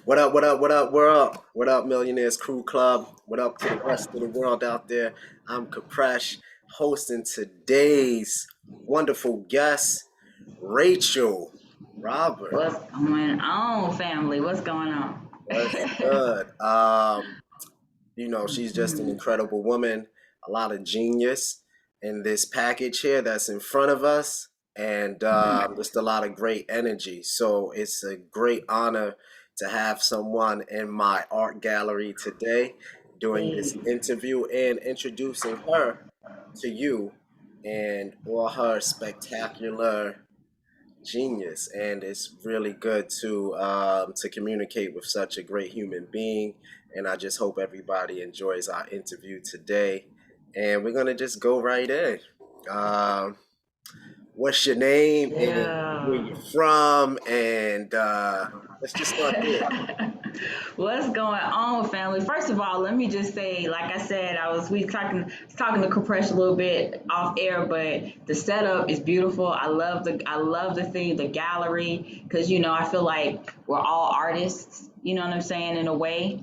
What up, what up, what up, what up? What up, Millionaires Crew Club? What up to the rest of the world out there? I'm Khepresh, hosting today's wonderful guest, Rachel Robert. What's going on, family? What's going on? What's good? She's just an incredible woman, a lot of genius in this package here that's in front of us, and just a lot of great energy. So it's a great honor to have someone in my art gallery today doing this Hey, interview and introducing her to you and all her spectacular genius. And it's really good to communicate with such a great human being. And I just hope everybody enjoys our interview today. And we're gonna just go right in. Um, what's your name and where yeah. you from? And let's just start there. What's going on, family? First of all, let me just say, like I said, we talking to Khepresh a little bit off air, but the setup is beautiful. I love the thing, the gallery, because I feel like we're all artists. You know what I'm saying? In a way,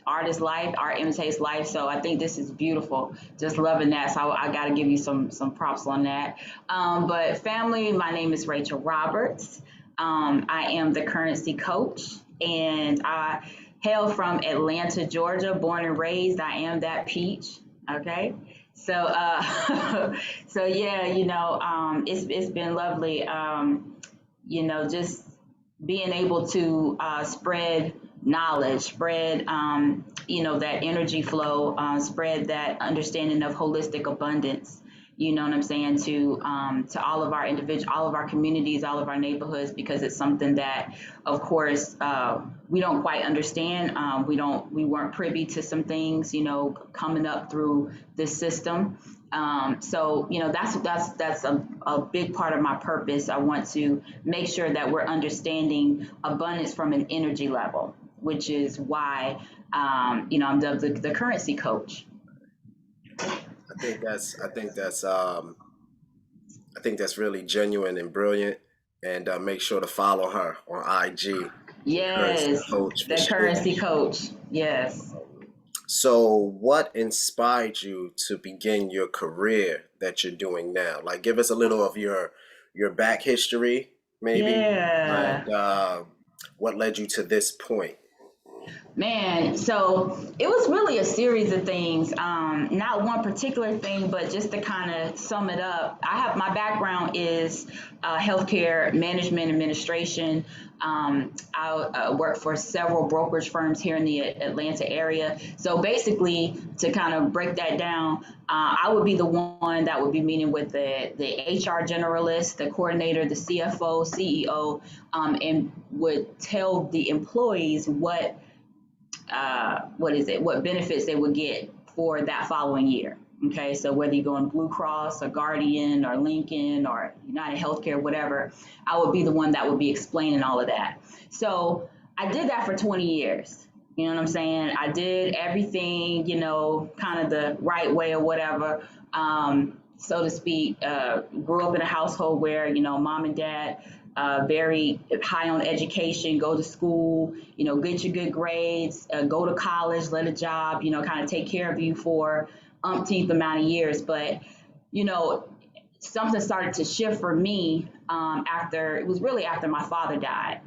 artist life, art imitates life. So I think this is beautiful. Just loving that. So I got to give you some props on that. But family, my name is Rachel Roberts. I am the currency coach, and I hail from Atlanta, Georgia, born and raised. I am that peach. Okay. So, so yeah, it's been lovely. Just being able to spread knowledge, spread that energy flow, spread that understanding of holistic abundance. You know what I'm saying, to all of our all of our communities, all of our neighborhoods, because it's something that, of course, we don't quite understand. We weren't privy to some things, coming up through this system. So that's a big part of my purpose. I want to make sure that we're understanding abundance from an energy level, which is why I'm the currency coach. I think that's really genuine and brilliant. And make sure to follow her on IG, the currency Yes, coach for the sure. currency coach. Yes. So, what inspired you to begin your career that you're doing now? Like, give us a little of your back history, maybe, Yeah. and what led you to this point. Man, so it was really a series of things. Not one particular thing, but just to kind of sum it up, my background is healthcare management administration. I work for several brokerage firms here in the Atlanta area. So basically, to kind of break that down, I would be the one that would be meeting with the HR generalist, the coordinator, the CFO, CEO, and would tell the employees what benefits they would get for that following year. Okay, so whether you go on Blue Cross or Guardian or Lincoln or United Healthcare, whatever, I would be the one that would be explaining all of that. So I did that for 20 years. You know what I'm saying? I did everything, kind of the right way or whatever, so to speak. Grew up in a household where, mom and dad very high on education, go to school, get your good grades, go to college, let a job, kind of take care of you for umpteenth amount of years. But, you know, something started to shift for me it was really after my father died.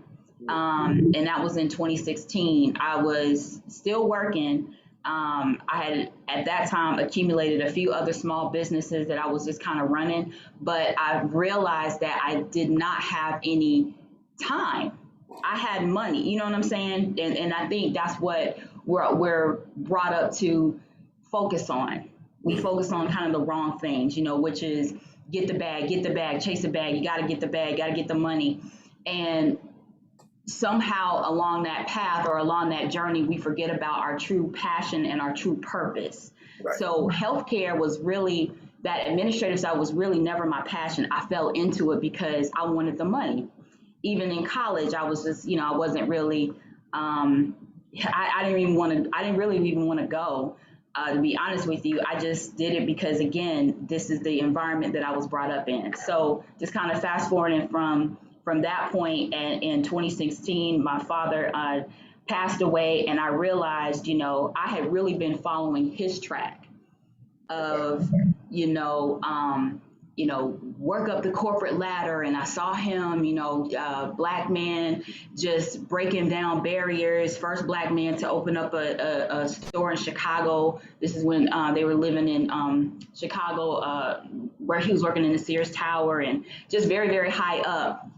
And that was in 2016. I was still working. I had at that time accumulated a few other small businesses that I was just kind of running, but I realized that I did not have any time. I had money, you know what I'm saying? And I think that's what we're brought up to focus on. We Mm. focus on kind of the wrong things, which is get the bag, chase the bag. You got to get the bag, got to get the money. And somehow along that path or along that journey, we forget about our true passion and our true purpose. Right. So healthcare was really, that administrative side was really never my passion. I fell into it because I wanted the money. Even in college, I was just, I wasn't really, I didn't even want to, I didn't really even want to go. To be honest with you, I just did it because, again, this is the environment that I was brought up in. So just kind of fast forwarding from from that point, and in 2016, my father passed away, and I realized, I had really been following his track of, you know, work up the corporate ladder. And I saw him, black man just breaking down barriers, first black man to open up a store in Chicago. This is when they were living in Chicago, where he was working in the Sears Tower, and just very, very high up.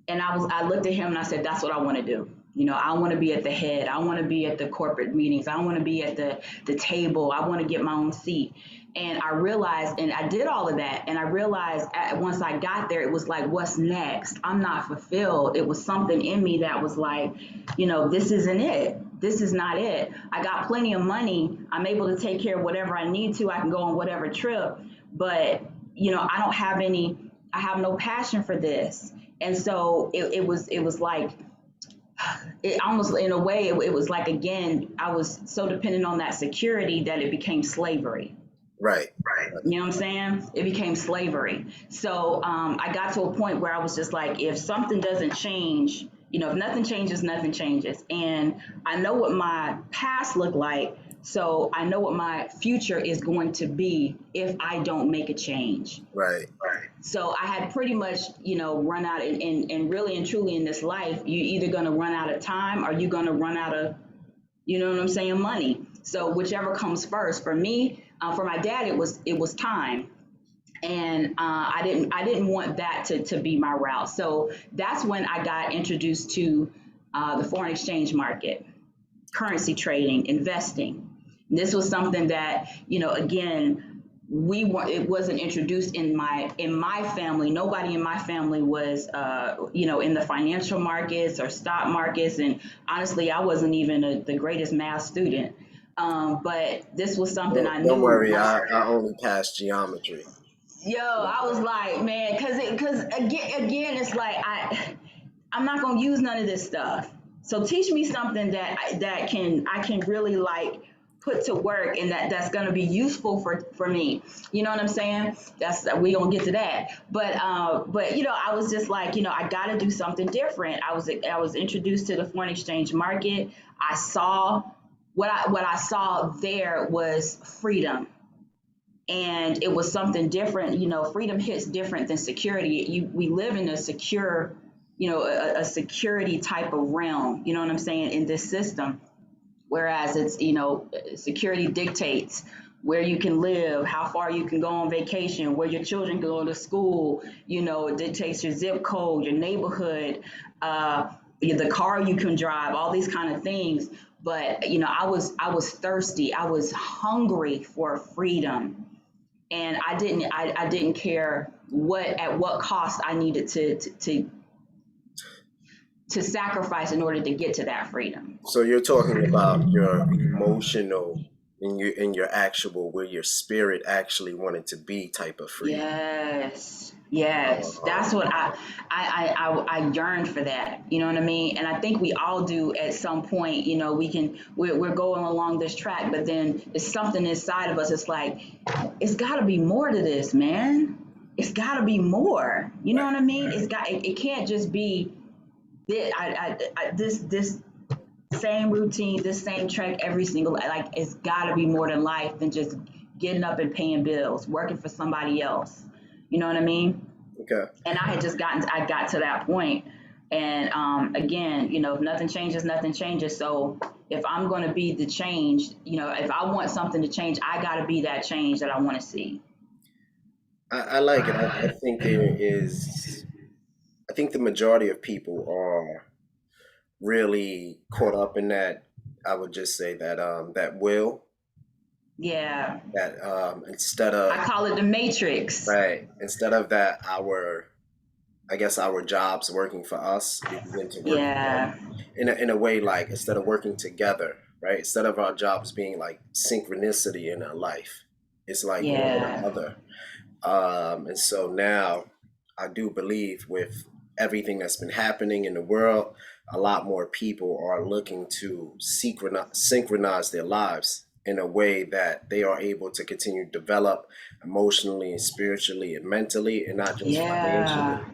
And I looked at him and I said, that's what I want to do. I want to be at the head. I want to be at the corporate meetings. I want to be at the table. I want to get my own seat. And I realized, and I did all of that. And I realized once I got there, it was like, what's next? I'm not fulfilled. It was something in me that was like, this isn't it. This is not it. I got plenty of money. I'm able to take care of whatever I need to. I can go on whatever trip. But, I don't have I have no passion for this. And so it was like, it almost, in a way, it was like, again, I was so dependent on that security that it became slavery. Right. You know what I'm saying? It became slavery. So I got to a point where I was just like, if something doesn't change, if nothing changes, nothing changes. And I know what my past looked like. So I know what my future is going to be if I don't make a change. Right. So I had pretty much, run out, and really and truly in this life, you're either going to run out of time or you're going to run out of, money. So whichever comes first. For me, for my dad, it was time. And I didn't want that to be my route. So that's when I got introduced to the foreign exchange market, currency trading, investing. And this was something that, again, it wasn't introduced in my family. Nobody in my family was in the financial markets or stock markets. And honestly, I wasn't even the greatest math student. But this was something I knew. Don't worry, I only passed geometry. Yo, I was like, man, because again, it's like I'm not gonna use none of this stuff. So teach me something that I can really like put to work, and that's going to be useful for me. You know what I'm saying? We gonna get to that. But I was just like, I got to do something different. I was introduced to the foreign exchange market. I saw what I saw there was freedom. And it was something different. Freedom hits different than security. We live in a secure, a security type of realm, you know what I'm saying, in this system. Whereas it's, security dictates where you can live, how far you can go on vacation, where your children can go to school, it dictates your zip code, your neighborhood, the car you can drive, all these kind of things. But, I was thirsty. I was hungry for freedom. And I didn't care at what cost I needed to sacrifice in order to get to that freedom. So you're talking about your emotional and your actual, where your spirit actually wanted to be type of freedom. Yes. That's what I yearned for that. You know what I mean? And I think we all do at some point. We're going along this track, but then it's something inside of us. It's like, it's got to be more to this, man. It's got to be more. You know what I mean? It can't just be this same routine, this same track every single, like, it's got to be more than life than just getting up and paying bills, working for somebody else. You know what I mean? Okay. And I got to that point. And again, if nothing changes, nothing changes. So if I'm going to be the change, if I want something to change, I got to be that change that I want to see. I like it. I think I think the majority of people are really caught up in that. I would just say that that will. Yeah. That instead of, I call it the matrix. Right. Instead of that, I guess our jobs working for us, we begin to work in a way, like, instead of working together, right? Instead of our jobs being like synchronicity in our life, it's like one or the other. And so now I do believe with everything that's been happening in the world, a lot more people are looking to synchronize their lives in a way that they are able to continue to develop emotionally and spiritually and mentally, and not just financially.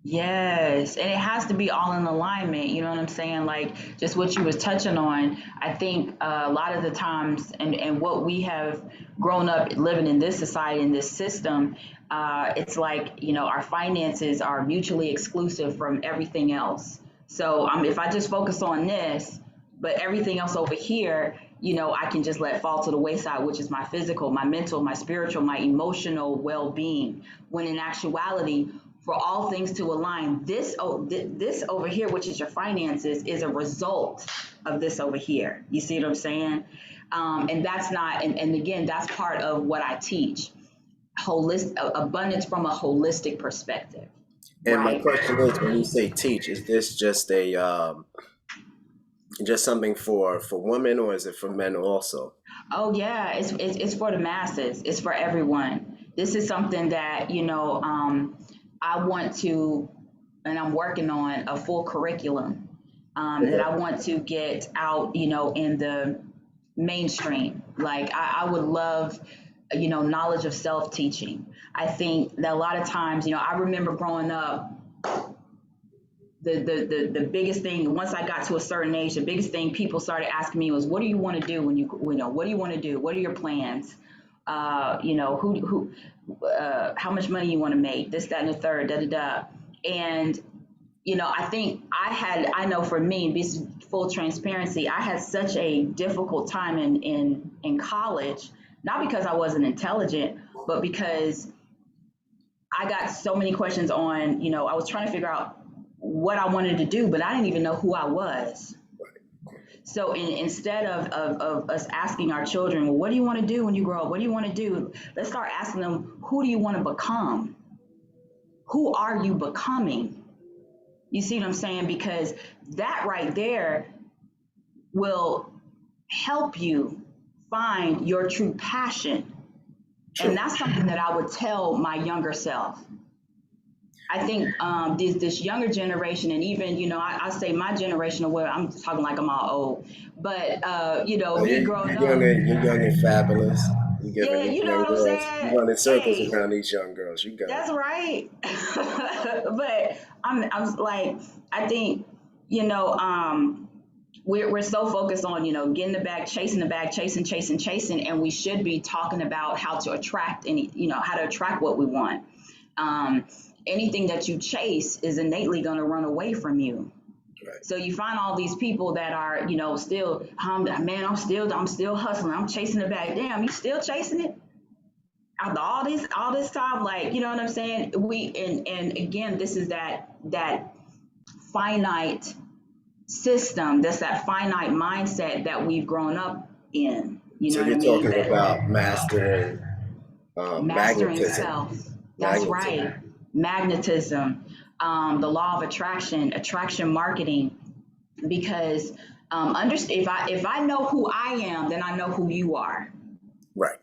Yes, and it has to be all in alignment. You know what I'm saying? Like just what you was touching on. I think a lot of the times, and what we have grown up living in this society, in this system, it's like our finances are mutually exclusive from everything else. So if I just focus on this, but everything else over here, I can just let fall to the wayside, which is my physical, my mental, my spiritual, my emotional well-being. When in actuality, for all things to align, this over here, which is your finances, is a result of this over here. You see what I'm saying? And that's not, and again, that's part of what I teach. Abundance from a holistic perspective, And my right? question is, when you say teach, is this just a just something for women, or is it for men also? Oh yeah, it's for the masses. It's for everyone. This is something that I want to, and I'm working on a full curriculum that Okay. I want to get out, in the mainstream. Like I would love, knowledge of self teaching. I think that a lot of times, I remember growing up, the biggest thing once I got to a certain age, the biggest thing people started asking me was, "What do you want to do when what do you want to do? What are your plans? How much money you want to make? This, that, and the third, da da da." And I think I know for me, this full transparency, I had such a difficult time in college, not because I wasn't intelligent, but because I got so many questions on, I was trying to figure out what I wanted to do, but I didn't even know who I was. So instead of us asking our children, well, what do you want to do when you grow up? What do you want to do? Let's start asking them, who do you want to become? Who are you becoming? You see what I'm saying? Because that right there will help you find your true passion. And True. that's something that I would tell my younger self. I think this younger generation, and even I say my generation, where I'm talking like I'm all old, but Oh, me growing up, you're young and fabulous. You're giving yeah, these you know young what I'm girls, you saying? running circles Hey, around these young girls. You got it. that's right. But I was like, I think you know we're so focused on getting the bag, chasing the bag, chasing, and we should be talking about how to attract how to attract what we want. um, Anything that you chase is innately going to run away from you. Right. So you find all these people that are, still, man, I'm still hustling. I'm chasing the bag. Damn, you still chasing it after all this time? Like, you know what I'm saying? And again, this is that finite system. That's that finite mindset that we've grown up in. You So know what I you're mean? talking That about mastering mastering magnetism. self. That's Magnetism. right. Magnetism, the law of attraction marketing. Because if I know who I am, then I know who you are. Right.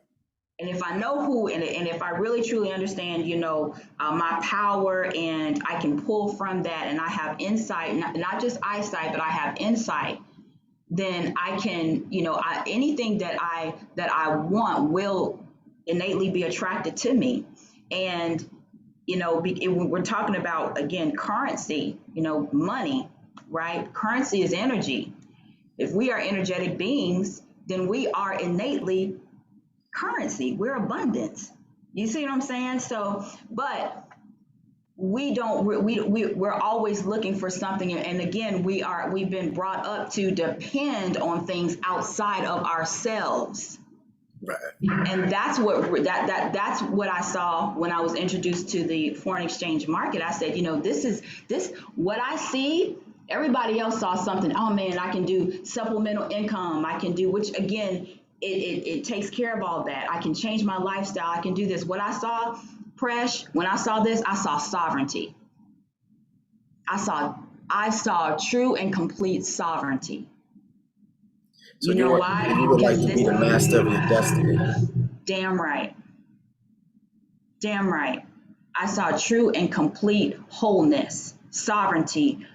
And if I know who, and if I really truly understand, my power, and I can pull from that, and I have insight, not just eyesight, but I have insight, then I can, anything that I want will innately be attracted to me. And we're talking about, again, currency, money, right? Currency is energy. If we are energetic beings, then we are innately currency. We're abundance. You see what I'm saying? So, but we don't we're always looking for something, and again, we've been brought up to depend on things outside of ourselves. Right. And that's what I saw when I was introduced to the foreign exchange market. I said, this what I see. Everybody else saw something. Oh man, I can do supplemental income. I can do, which again, it takes care of all that. I can change my lifestyle. I can do this. What I saw, Presh, when I saw this, I saw sovereignty. I saw I saw true and complete sovereignty. So You know you why? would like Because to be this, the master of your destiny. damn right. Damn right. I saw true and complete wholeness, sovereignty,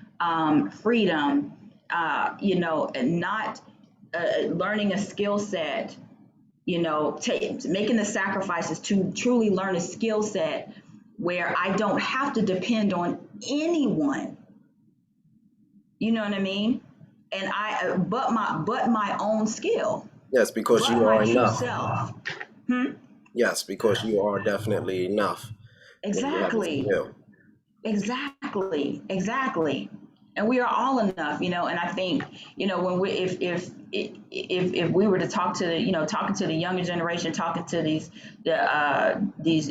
freedom, and not learning a skill set, making the sacrifices to truly learn a skill set where I don't have to depend on anyone. You know what I mean? And but my own skill, Yes, because but you my are true enough. self. Hmm? Yes, because you are definitely enough when you have a Exactly. skill. Exactly, exactly. And we are all enough, and I think, when we if we were to talk to talking to the younger generation, talking to these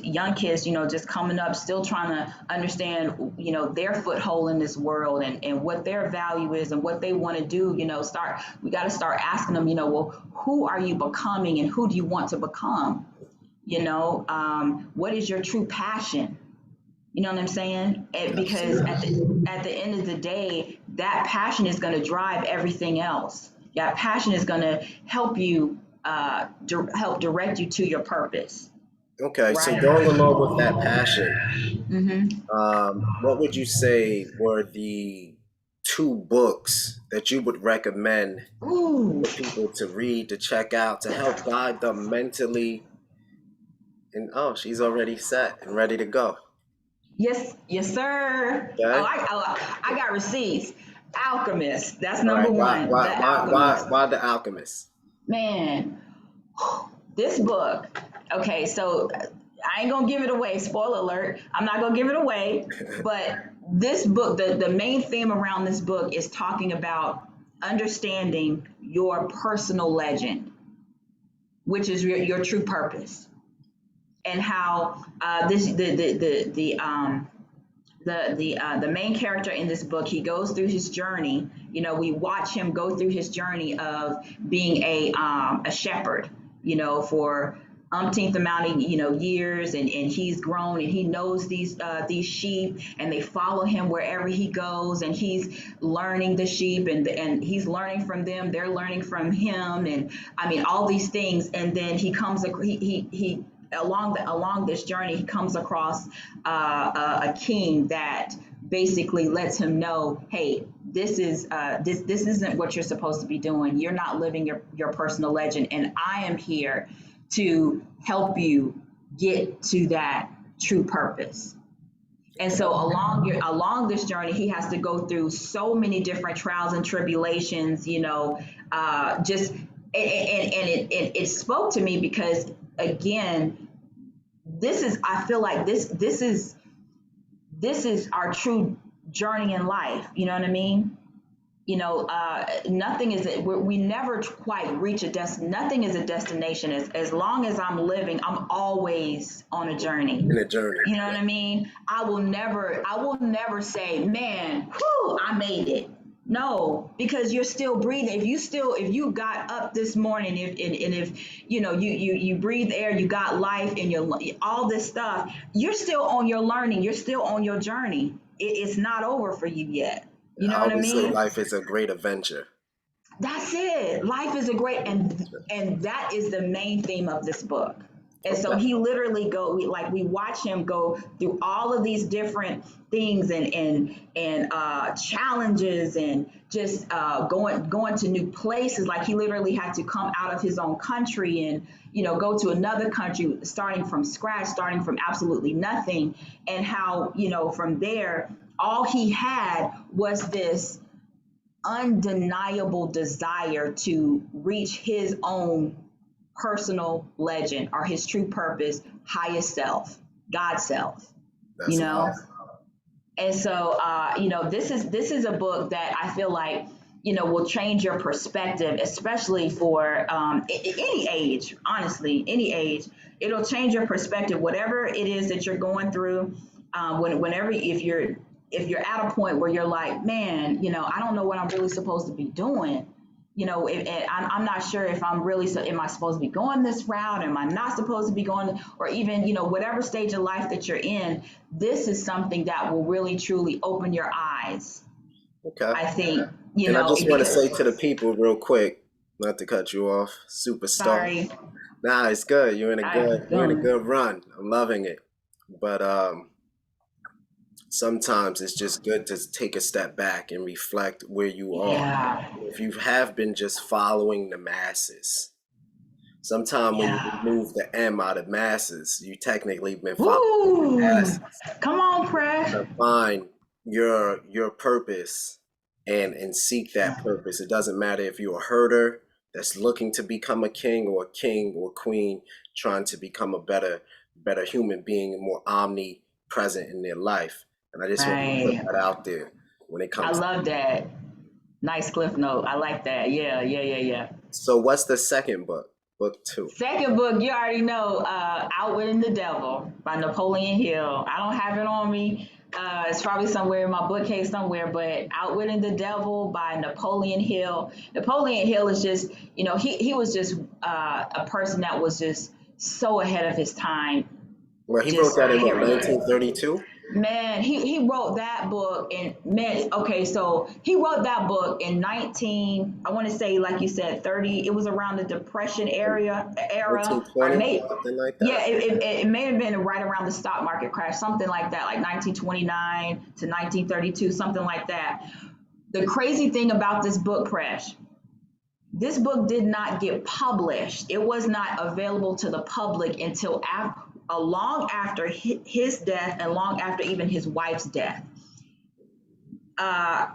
young kids, just coming up, still trying to understand, their foothold in this world, and what their value is and what they want to do, we got to start asking them, well, who are you becoming and who do you want to become? What is your true passion? You know what I'm saying? Because Absolutely. at the end of the day, that passion is going to drive everything else. That passion is going to help you, help direct you to your purpose, Okay, so right? going along with that passion, Mm-hmm. what would you say were the two books that you would recommend Ooh, for people to read, to check out, to help guide them mentally? And oh, she's already set and ready to go. yes, yes, sir. Oh, Okay. I got receipts. Alchemist. That's All number right. Why? one. Why? The Why? Why? Alchemist. Why the Alchemist? Man, this book. Okay, so I ain't gonna give it away. Spoiler alert. I'm not gonna give it away. But this book, the main theme around this book is talking about understanding your personal legend, which is your true purpose, and how the main character in this book, he goes through his journey. We watch him go through his journey of being a shepherd, for umpteenth amount of years, and he's grown, and he knows these sheep, and they follow him wherever he goes, and he's learning the sheep, and he's learning from them, they're learning from him, and I mean all these things, and then he comes he along this journey, he comes across a king that basically lets him know, hey, this isn't what you're supposed to be doing. You're not living your personal legend, and I am here to help you get to that true purpose. And so along this journey, he has to go through so many different trials and tribulations, just and it spoke to me because, again, I feel like this is our true journey in life. You know what I mean? Nothing is we never quite reach nothing is a destination. As long as I'm living, I'm always on a journey. In a journey. You know what I mean? I will never say, man, whew, I made it. No, because you're still breathing. If you got up this morning, if you breathe air, you got life in your all this stuff, you're still on your learning, you're still on your journey. It's not over for you yet. You I know what I always say mean? life is a great adventure. That's it. Life is a great, and that is the main theme of this book. And so Okay. he literally we watch him go through all of these different things, and challenges, and just going to new places. Like, he literally had to come out of his own country and go to another country, starting from scratch, starting from absolutely nothing, and how from there all he had was this undeniable desire to reach his own personal legend, or his true purpose, highest self, God self, you That's know? love. And so, this is a book that I feel like, will change your perspective, especially for any age, honestly, any age. It'll change your perspective, whatever it is that you're going through. Whenever, if you're at a point where you're like, man, I don't know what I'm really supposed to be doing. I'm not sure if I'm really, am I supposed to be going this route? Am I not supposed to be going, or even, whatever stage of life that you're in, this is something that will really truly open your eyes. Okay. I think, And I just want to because, say to the people real quick, not to cut you off, superstar. sorry, Nah, it's good. I'm You're in a going. good run. I'm loving it. But sometimes it's just good to take a step back and reflect where you are. Yeah. If you have been just following the masses, Sometimes when you Yeah. remove the M out of masses, you technically been following the Woo! masses. Come on, Presh. To find your purpose and seek that purpose. It doesn't matter if you're a herder that's looking to become a king or queen trying to become a better human being and more omnipresent in their life. And I just want to put Right. that out there when it I comes. love that. Nice cliff note. I like that. Yeah, yeah, yeah, yeah. So what's the second book? Book two. Second book, you already know, Outwitting the Devil by Napoleon Hill. I don't have it on me. It's probably somewhere in my bookcase somewhere, but Outwitting the Devil by Napoleon Hill. Napoleon Hill is just, he was just a person that was just so ahead of his time. Well, he wrote Just that in what, period. 1932? Man, he wrote that book in man. Okay, so he wrote that book in 19. I want to say, like you said, 30. It was around the Depression era, or 1920, maybe something like yeah, that. it may have been right around the stock market crash, something like that, like 1929 to 1932, something like that. The crazy thing about this book, Presh, this book did not get published. It was not available to the public until long after his death and long after even his wife's death. Uh,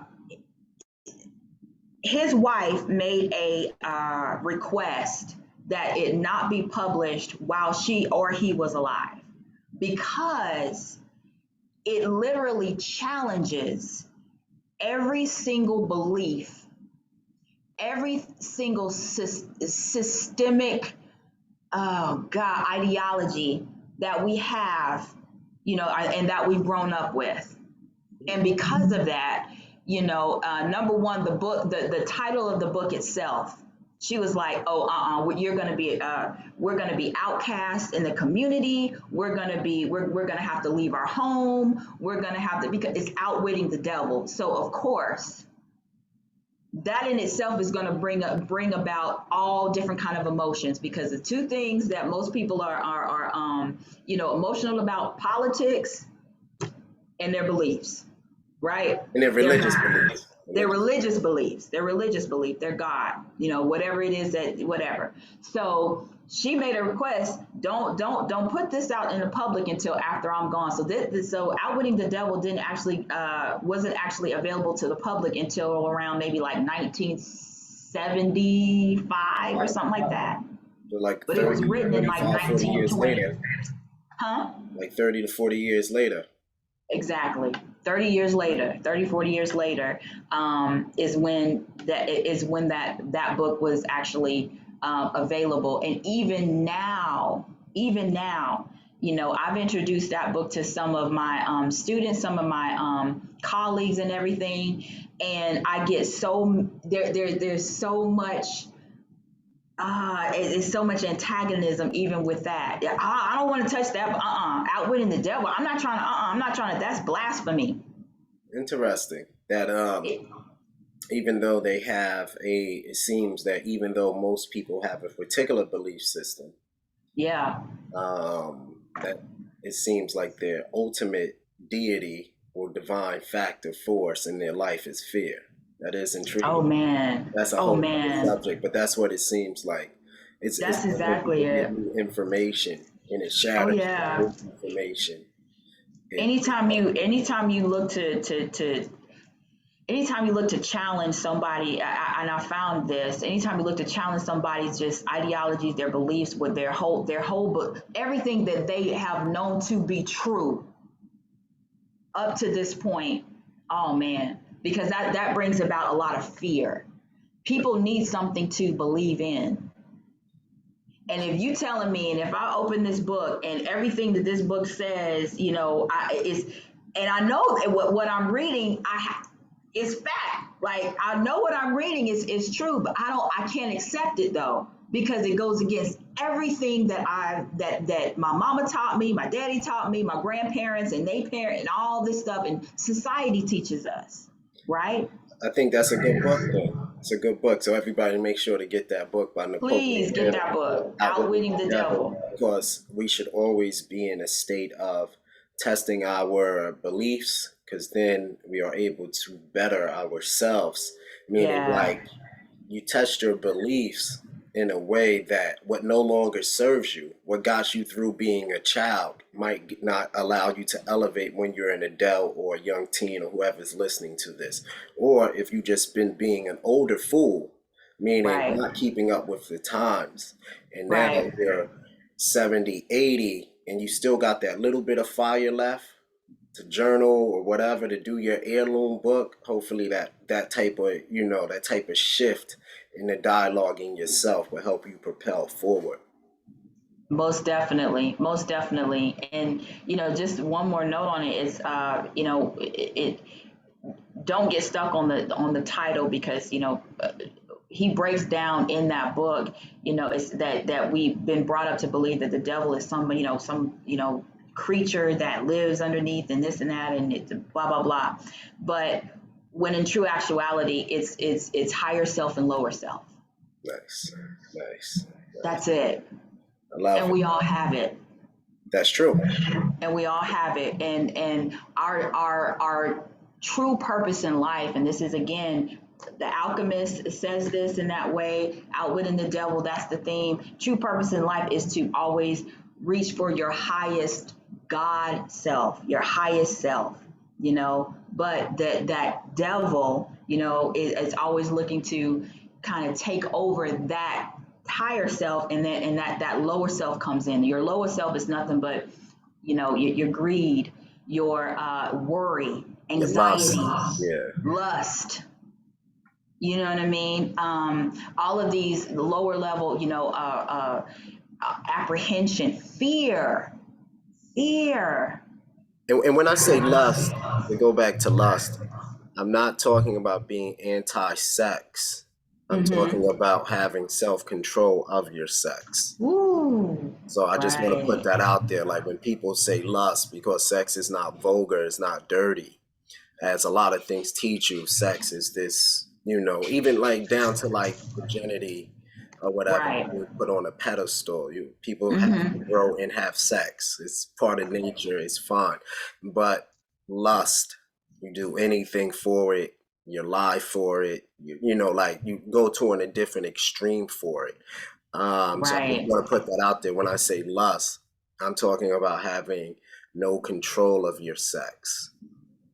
his wife made a request that it not be published while she or he was alive because it literally challenges every single belief, every single systemic, oh God, ideology that we have, and that we've grown up with. And because of that, number one, the book, the title of the book itself, she was like, "Oh, you're gonna be, we're gonna be outcast in the community. We're gonna have to leave our home. We're gonna have to because it's outwitting the devil. So of course, that in itself is going to bring about all different kind of emotions because the two things that most people are emotional about: politics and their beliefs, right? And their Their religious God, beliefs. their religious beliefs, their God, whatever it is that whatever. So she made a request. Don't put this out in the public until after I'm gone. So Outwitting the Devil didn't actually wasn't actually available to the public until around maybe like 1975 or something like that. So like But it was 30, written in like 35, 40 years 1920. later. Huh? Like 30 to 40 years later. Exactly. 30 years later, 30, 40 years later, is when that book was actually available. And even now, I've introduced that book to some of my students, some of my colleagues and everything. And I get there's so much it's so much antagonism even with that. Yeah, I don't want to touch that. Outwitting the devil. I'm not trying to. I'm not trying to. That's blasphemy. Interesting. That It, even though it seems that even though most people have a particular belief system, yeah. that it seems like their ultimate deity or divine fact or force in their life is fear. That is Oh intriguing. man. That's a Oh whole other man. subject, but that's what it seems like. It's That's always exactly giving you it. new information and it Oh shatters yeah. old information. It Anytime you look to anytime you look to challenge somebody, and I found this, anytime you look to challenge somebody's just ideologies, their beliefs, with their whole book, everything that they have known to be true up to this point, oh man, because that brings about a lot of fear. People need something to believe in. And if you telling me, and if I open this book and everything that this book says, and I know that what I'm reading, is fact. Like I know what I'm reading is true, but I can't accept it though because it goes against everything that my mama taught me, my daddy taught me, my grandparents and they parent and all this stuff and society teaches us, right? I think that's a good book then. It's a good book. So everybody make sure to get that book by Napoleon Please get Hill, that book, Outwitting Outwitting the the Devil, Devil. because we should always be in a state of testing our beliefs because then we are able to better ourselves. Meaning Yeah. like you test your beliefs in a way that what no longer serves you, what got you through being a child, might not allow you to elevate when you're an adult or a young teen or whoever's listening to this. Or if you've just been being an older fool, meaning Right. not keeping up with the times, and now Right. you're 70, 80, and you still got that little bit of fire left to journal or whatever, to do your heirloom book. Hopefully that type of, that type of shift in the dialogue in yourself will help you propel forward. Most definitely, most definitely. And just one more note on it is, it don't get stuck on the title, because he breaks down in that book, it's that we've been brought up to believe that the devil is some creature that lives underneath and this and that, and it's blah blah blah. But when in true actuality, it's higher self and lower self. Nice, nice. That's it. I love And it. we all have it. That's true. And we all have it. And our true purpose in life, and this is, again, the Alchemist says this in that way, Outwitting the Devil, that's the theme. True purpose in life is to always reach for your highest God self, your highest self, but that devil, is always looking to kind of take over that higher self, and that lower self comes in. Your lower self is nothing but, your greed, your worry, Your lust. anxiety, Yeah. lust. You know what I mean? All of these lower level, apprehension, fear. And when I say lust, to go back to lust, I'm not talking about being anti-sex. I'm talking about having self-control of your sex. Ooh, So I just want to put right. that out there. Like when people say lust, because sex is not vulgar, it's not dirty, as a lot of things teach you, sex is this, even like down to like virginity or whatever, Right. being put on a pedestal. People have to Mm-hmm. grow and have sex. It's part of nature, it's fine. But lust, you do anything for it, you lie for it, like you go to a different extreme for it. So I just Right. want to put that out there. When I say lust, I'm talking about having no control of your sex.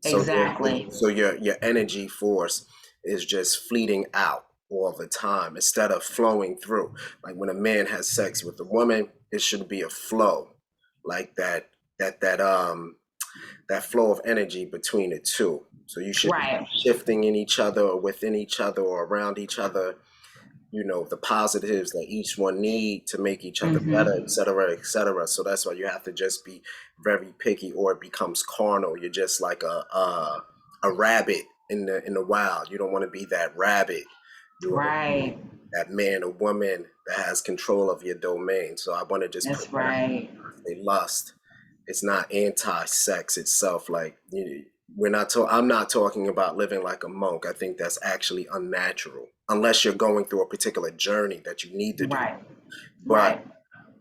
So Exactly. your energy force is just fleeting out all the time instead of flowing through. Like when a man has sex with a woman, it should be a flow, like that flow of energy between the two. So you should be Right. shifting in each other or within each other or around each other, the positives that each one need to make each other better, Mm-hmm. et cetera, et cetera. So that's why you have to just be very picky, or it becomes carnal. You're just like a rabbit in the wild. You don't want to be that rabbit. You want to be Right. that man or woman that has control of your domain. So I want to just put That's that out. right. They lust. It's not anti-sex itself. Like we're not. I'm not talking about living like a monk. I think that's actually unnatural, unless you're going through a particular journey that you need to do. Right. But Right.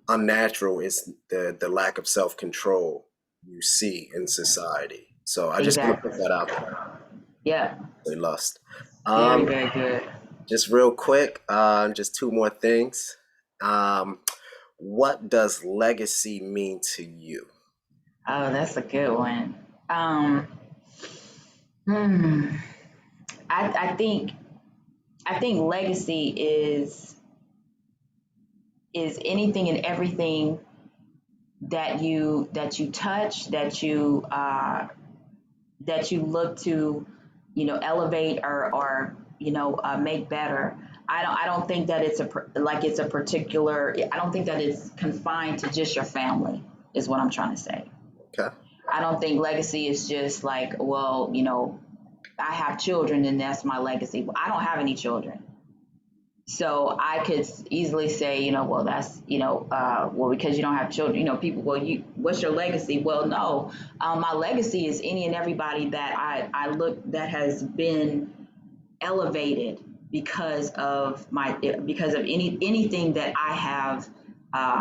unnatural is the lack of self-control you see in society. So I just want to Exactly. put that out there. Yeah. They lust. Very, Um, very good. just real quick, just two more things. Um, what does legacy mean to you? Oh, that's a good one. Um, hmm. I think legacy is anything and everything that you touch, that you look to, elevate or make better. I don't think that it's a particular. I don't think that it's confined to just your family. Is what I'm trying to say. Okay. I don't think legacy is just like, well, I have children and that's my legacy. Well, I don't have any children. So I could easily say, well, that's, well, because you don't have children, people, well, what's your legacy? Well, no, my legacy is any and everybody that I look, that has been elevated because of anything that I have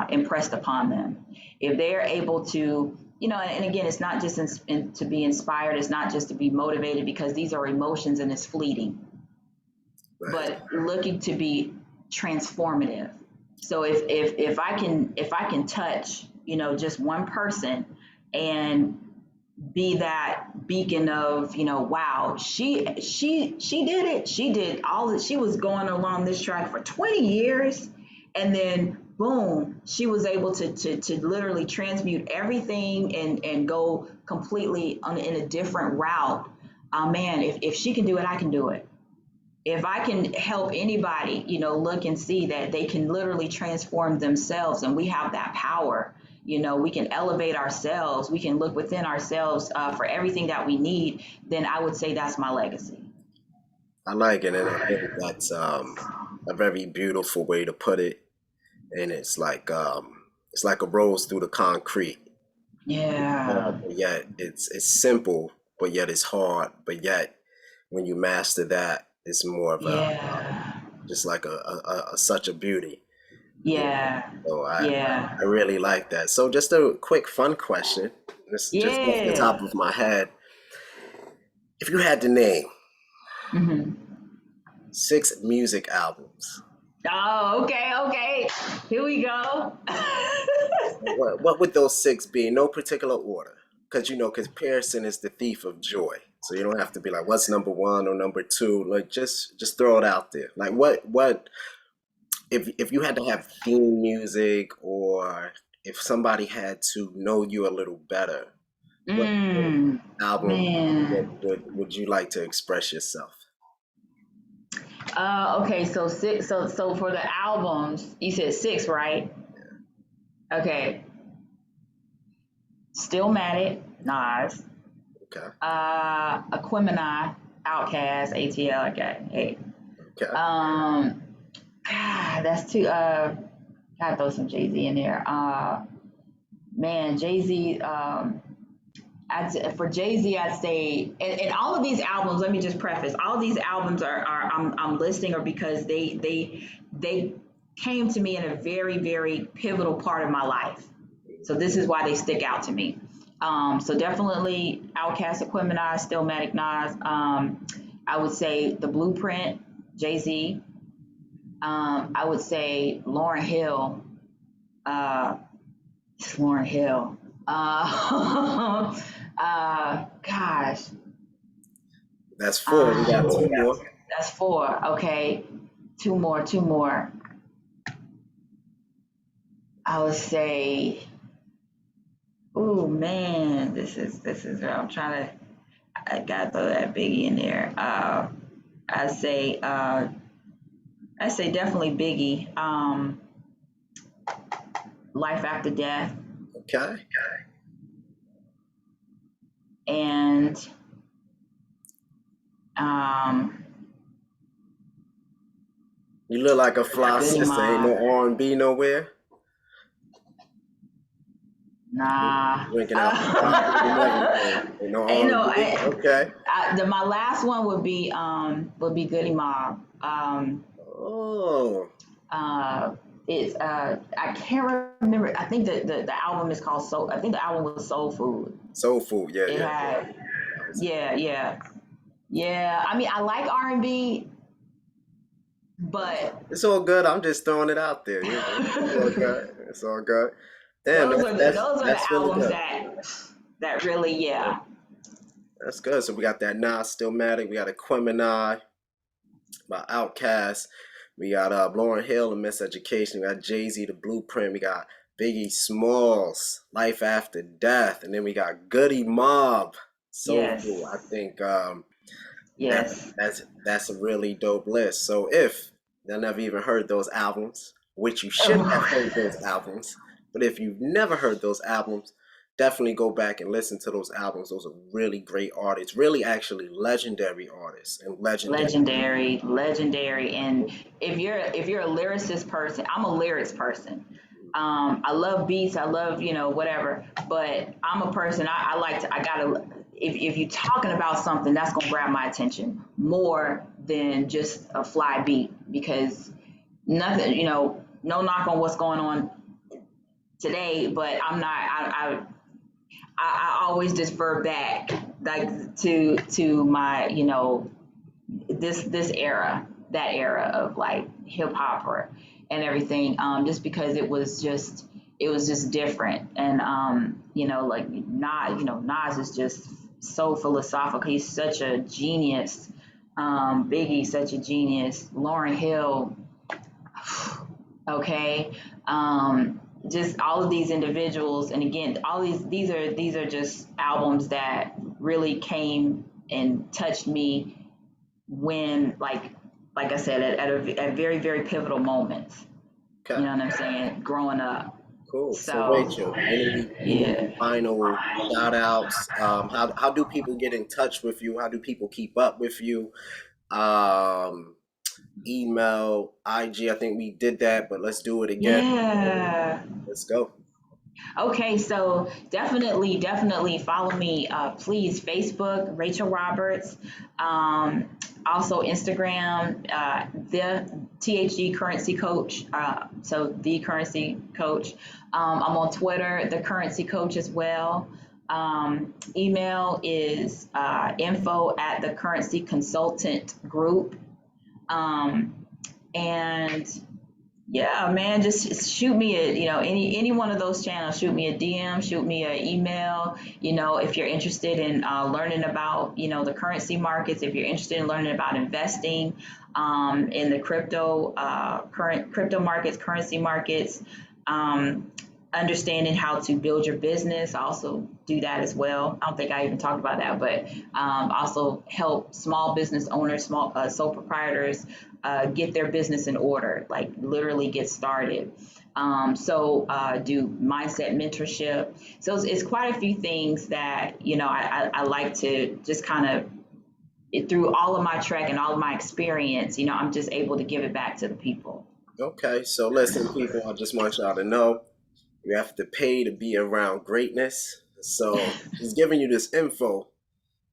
impressed upon them. If they're able to, and again, it's not just to be inspired, it's not just to be motivated, because these are emotions and it's fleeting, Right. but looking to be transformative. So if I can touch, just one person and be that beacon of, wow, she did it. She did all that. She was going along this track for 20 years, and then boom, she was able to literally transmute everything and go completely in a different route. Man, if she can do it, I can do it. If I can help anybody, look and see that they can literally transform themselves, and we have that power. We can elevate ourselves. We can look within ourselves for everything that we need. Then I would say that's my legacy. I like it, and I think that's a very beautiful way to put it. And it's like a rose through the concrete. Yeah. But yet it's simple, but yet it's hard. But yet when you master that, it's more of a Yeah. just like a such a beauty. You know? Yeah. So Yeah. I really like that. So just a quick fun question. This just off the top Yeah. of my head. If you had to name Hmm. 6 music albums, Oh, okay, okay. Here we go. what would those 6 be? In no particular order. Because because Pearson is the thief of joy. So you don't have to be like, what's number 1 or number 2? Like just throw it out there. Like what if you had to have theme music, or if somebody had to know you a little better, what album Man. would you like to express yourself? Okay, so six. So for the albums, you said six, right? Okay. Stillmatic, Nas. Okay. Aquemini, Outcast, ATL. Okay. Hey. Okay. That's too. Gotta throw some Jay Z in there. Man, Jay Z. For Jay Z, I'd say, and all of these albums. Let me just preface: all these albums are I'm listing are because they came to me in a very very pivotal part of my life. So this is why they stick out to me. So definitely Outkast, Aquemini, Stillmatic, Nas. I would say The Blueprint, Jay Z. I would say Lauryn Hill. Uh, it's Lauryn Hill. Gosh. That's 4. We got 2 more. That's four. Okay. Two more, two more. I would say, oh man, this is I'm trying to I gotta throw that Biggie in there. I say I say definitely Biggie. Life After Death, Okay. and um, You look like a fly Goody sister. Ain't no Mob. R&B nowhere. Nah. Drinking out the faucet and everything. Ain't no Ain't no. R&B. Okay. My last one would be Goody Mob. Oh. Uh, it's I can't remember. I think the album is called Soul. I think the album was Soul Food. Soul Food. Yeah, It yeah. had That was yeah yeah yeah. I mean I like R&B, but It's all good. I'm just throwing it out there. It's all good. It's all good. Damn, those are the that's really albums good. that really yeah. That's good. So we got that Nas Stillmatic. We got Aquemini by Outkast. We got Lauryn Hill and Miseducation. We got Jay Z, The Blueprint. We got Biggie Smalls, Life After Death, and then we got Goody Mob, Soul Food. I Yes. think Yes. that's a really dope list. So if you never even heard those albums, which you should have heard Oh, those albums, but if you've never heard those albums, definitely go back and listen to those albums. Those are really great artists, really actually legendary artists and legendary. legendary, legendary. And if you're a lyricist person, I'm a lyrics person. I love beats, I love whatever, but I'm a person. I like to. I gotta. If you're talking about something, that's gonna grab my attention more than just a fly beat because nothing. No knock on what's going on today, but I'm not. I always defer back like to my this era. that era of like hip hop or and everything, just because it was just different. And like Nas is just so philosophical. He's such a genius. Biggie, such a genius. Lauryn Hill, okay. Just all of these individuals, and again, all these are just albums that really came and touched me when, like I said, at very very pivotal moments. You Okay. know what I'm saying? Growing up. Cool. So So Rachel, any yeah. final shout outs? How do people get in touch with you? How do people keep up with you? Um, email, IG. I think we did that, but let's do it again. Yeah. Let's go. Okay, so definitely follow me. Please, Facebook, Rachel Roberts. Um, Also Instagram, the THG Currency Coach. So the Currency Coach. I'm on Twitter, the Currency Coach as well. Email is info at the Currency Consultant Group. Um, and yeah, man, just shoot me any one of those channels. Shoot me a DM, shoot me an email. If you're interested in learning about the currency markets, if you're interested in learning about investing in the current crypto markets, currency markets, um, understanding how to build your business. I also do that as well. I don't think I even talked about that, but also help small business owners, small sole proprietors get their business in order, like literally get started. Do mindset mentorship. So it's quite a few things that I like to just kind of, through all of my trek and all of my experience, I'm just able to give it back to the people. Okay. So listen, people, I just want y'all to know you have to pay to be around greatness. So she's giving you this info,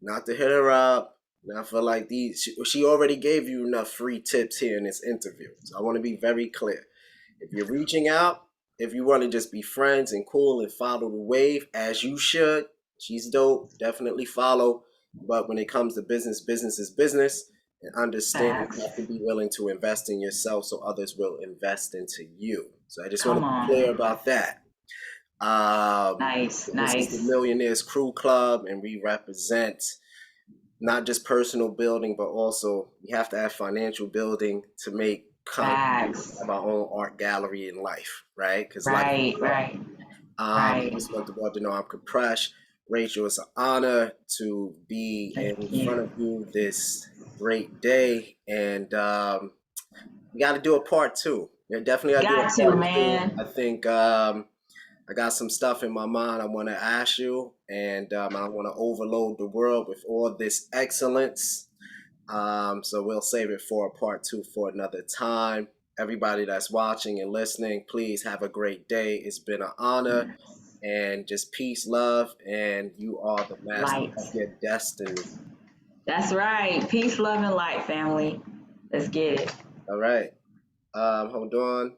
not to hit her up. And I feel like she already gave you enough free tips here in this interview. So I want to be very clear. If you're reaching out, if you want to just be friends and cool and follow the wave, as you should, she's dope. Definitely follow. But when it comes to business, business is business. And understand you Facts. have to be willing to invest in yourself so others will invest into you. So I just want Come to be on. clear about that. Nice, This is the nice. Millionaires Crew Club, and we represent not just personal building, but also we have to have financial building to make contributions, Facts. have our own art gallery in life, right? Because life is Right, art. right, I right. just want the world to know I'm Khepresh. Rachel, it's an honor to be Thank in front you. of you this great day. And we got to do a part two. Yeah, definitely got to do a Got to, part two. I man. think I got some stuff in my mind I want to ask you, and I want to overload the world with all this excellence. So we'll save it for a part two for another time. Everybody that's watching and listening, please have a great day. It's been an honor, and just peace, love, and you are the master Light. of your destiny. That's right. Peace, love, and light, family. Let's get it. All right. Hold on.